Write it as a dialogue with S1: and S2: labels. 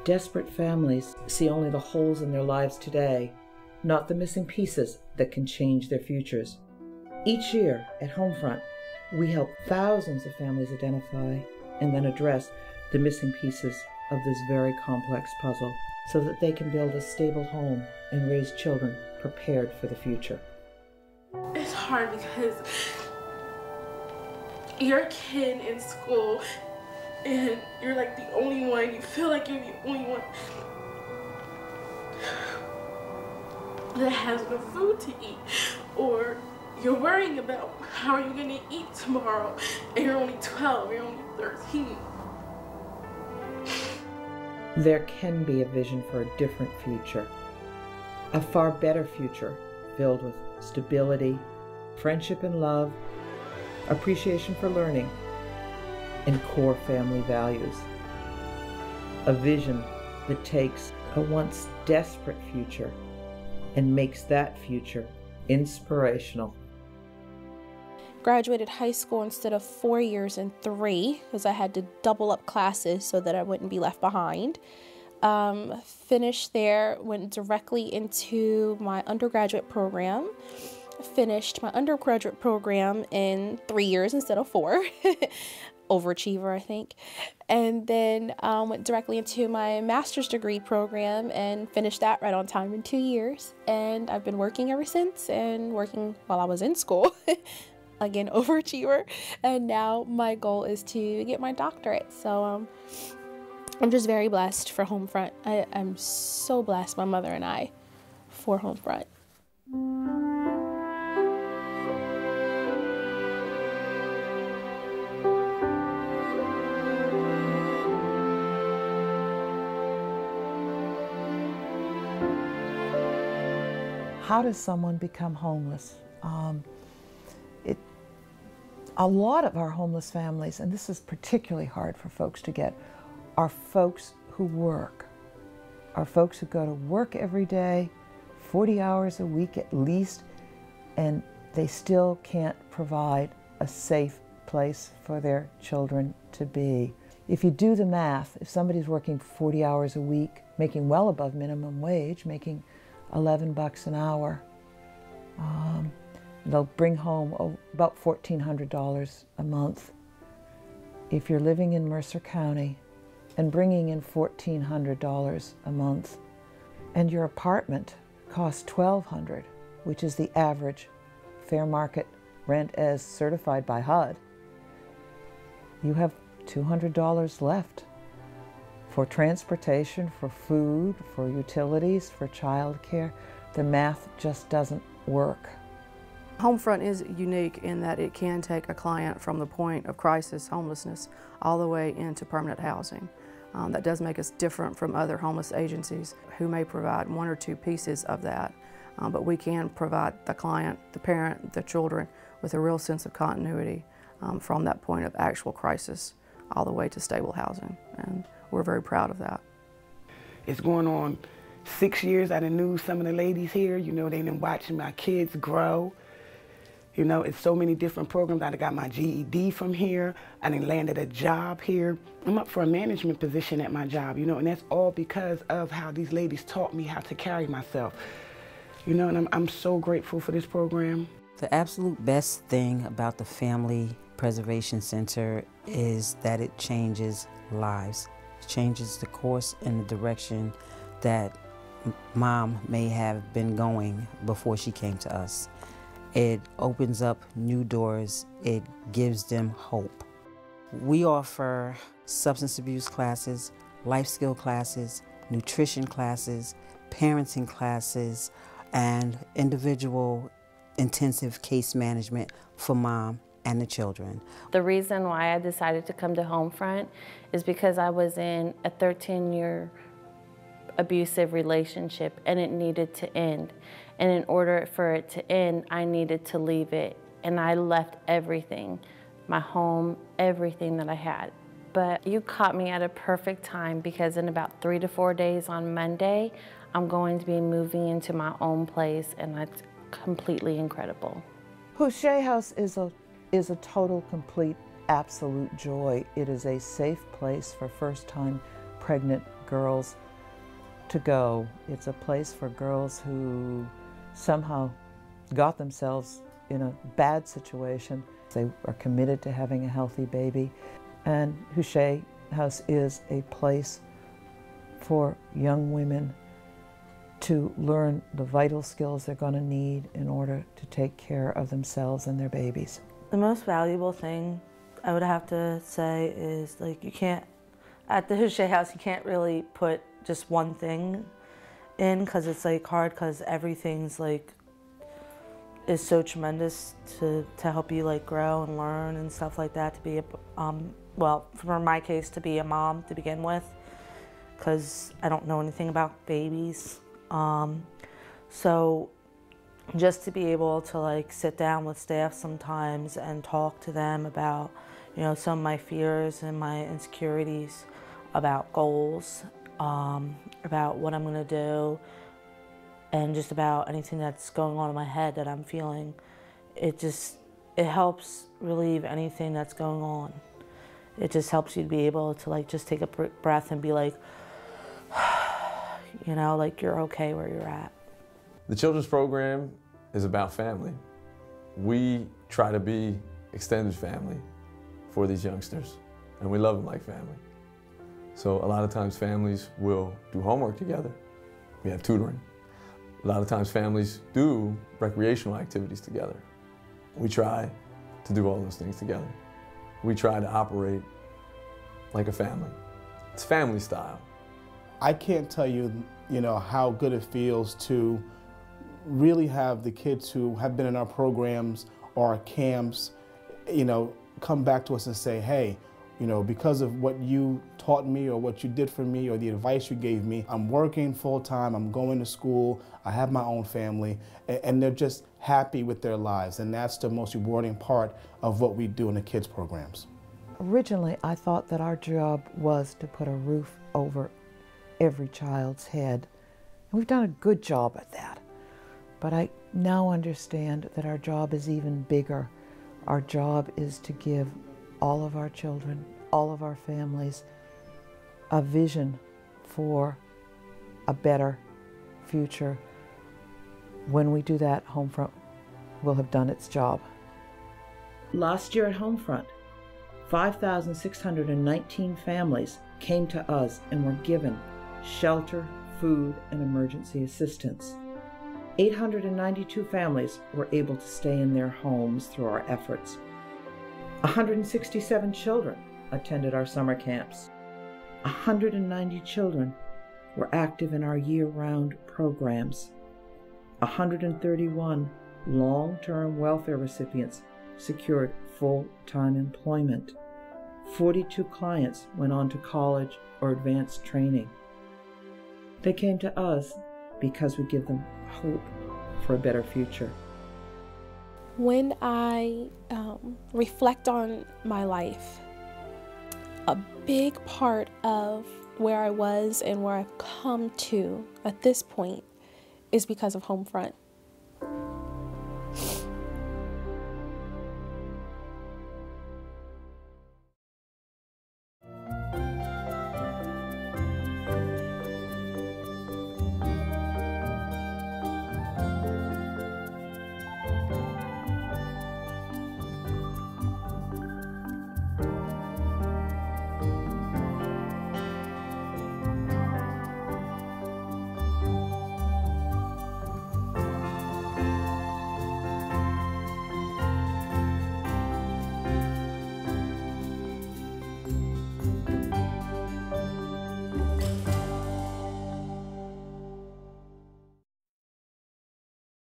S1: Desperate families see only the holes in their lives today, not the missing pieces that can change their futures. Each year at HomeFront, we help thousands of families identify and then address the missing pieces of this very complex puzzle so that they can build a stable home and raise children prepared for the future.
S2: It's hard because you're a kid in school and you're like the only one, you feel like you're the only one that has no food to eat, or you're worrying about how are you going to eat tomorrow, and you're only 12, you're only 13.
S1: There can be a vision for a different future, a far better future filled with stability, friendship and love, appreciation for learning, and core family values. A vision that takes a once desperate future and makes that future inspirational.
S3: Graduated high school instead of 4 years in 3 because I had to double up classes so that I wouldn't be left behind. Finished there, went directly into my undergraduate program. Finished my undergraduate program in 3 years instead of 4. Overachiever, I think. And then went directly into my master's degree program and finished that right on time in 2 years. And I've been working ever since, and working while I was in school. Again, overachiever. And now my goal is to get my doctorate. So I'm just very blessed for HomeFront. I'm so blessed, my mother and I, for HomeFront.
S1: How does someone become homeless? A lot of our homeless families, and this is particularly hard for folks to get, are folks who work, are folks who go to work every day, 40 hours a week at least, and they still can't provide a safe place for their children to be. If you do the math, if somebody's working 40 hours a week, making well above minimum wage, making $11 an hour, they'll bring home about $1,400 a month. If you're living in Mercer County and bringing in $1,400 a month, and your apartment costs $1,200, which is the average fair market rent as certified by HUD, you have $200 left for transportation, for food, for utilities, for childcare. The math just doesn't work.
S4: HomeFront is unique in that it can take a client from the point of crisis, homelessness, all the way into permanent housing. That does make us different from other homeless agencies who may provide 1 or 2 pieces of that, but we can provide the client, the parent, the children with a real sense of continuity from that point of actual crisis all the way to stable housing, and we're very proud of that.
S5: It's going on 6 years. I done knew some of the ladies here, you know, they been watching my kids grow. You know, it's so many different programs. I got my GED from here. I done landed a job here. I'm up for a management position at my job, you know, and that's all because of how these ladies taught me how to carry myself. You know, and I'm so grateful for this program.
S6: The absolute best thing about the Family Preservation Center is that it changes lives. It changes the course and the direction that Mom may have been going before she came to us. It opens up new doors. It gives them hope. We offer substance abuse classes, life skill classes, nutrition classes, parenting classes, and individual intensive case management for Mom and the children.
S7: The reason why I decided to come to HomeFront is because I was in a 13-year abusive relationship and it needed to end. And in order for it to end, I needed to leave it. And I left everything, my home, everything that I had. But you caught me at a perfect time because in about 3 to 4 days on Monday, I'm going to be moving into my own place, and that's completely incredible.
S1: Houchet House is a total, complete, absolute joy. It is a safe place for first-time pregnant girls to go. It's a place for girls who somehow got themselves in a bad situation. They are committed to having a healthy baby. And Houchet House is a place for young women to learn the vital skills they're going to need in order to take care of themselves and their babies.
S8: The most valuable thing I would have to say is, like, you can't, at the Houchet House, you can't really put just one thing in, because it's like hard, because everything's like is so tremendous to help you like grow and learn and stuff like that, to be a, well, for my case, to be a mom to begin with, because I don't know anything about babies. So just to be able to like sit down with staff sometimes and talk to them about, you know, some of my fears and my insecurities, about goals, about what I'm gonna do, and just about anything that's going on in my head that I'm feeling. It helps relieve anything that's going on. It just helps you to be able to like just take a breath and be like, you know, like you're okay where you're at.
S9: The children's program is about family. We try to be extended family for these youngsters, and we love them like family. So a lot of times families will do homework together. We have tutoring. A lot of times families do recreational activities together. We try to do all those things together. We try to operate like a family. It's family style.
S10: I can't tell you, how good it feels to really have the kids who have been in our programs or our camps, come back to us and say, hey, because of what you taught me or what you did for me or the advice you gave me, I'm working full-time, I'm going to school, I have my own family, and they're just happy with their lives. And that's the most rewarding part of what we do in the kids programs.
S1: Originally, I thought that our job was to put a roof over every child's head. And we've done a good job at that. But I now understand that our job is even bigger. Our job is to give all of our children, all of our families, a vision for a better future. When we do that, HomeFront will have done its job. Last year at HomeFront, 5,619 families came to us and were given shelter, food, and emergency assistance. 892 families were able to stay in their homes through our efforts. 167 children attended our summer camps. 190 children were active in our year-round programs. 131 long-term welfare recipients secured full-time employment. 42 clients went on to college or advanced training. They came to us because we give them hope for a better future.
S3: When I reflect on my life, a big part of where I was and where I've come to at this point is because of HomeFront.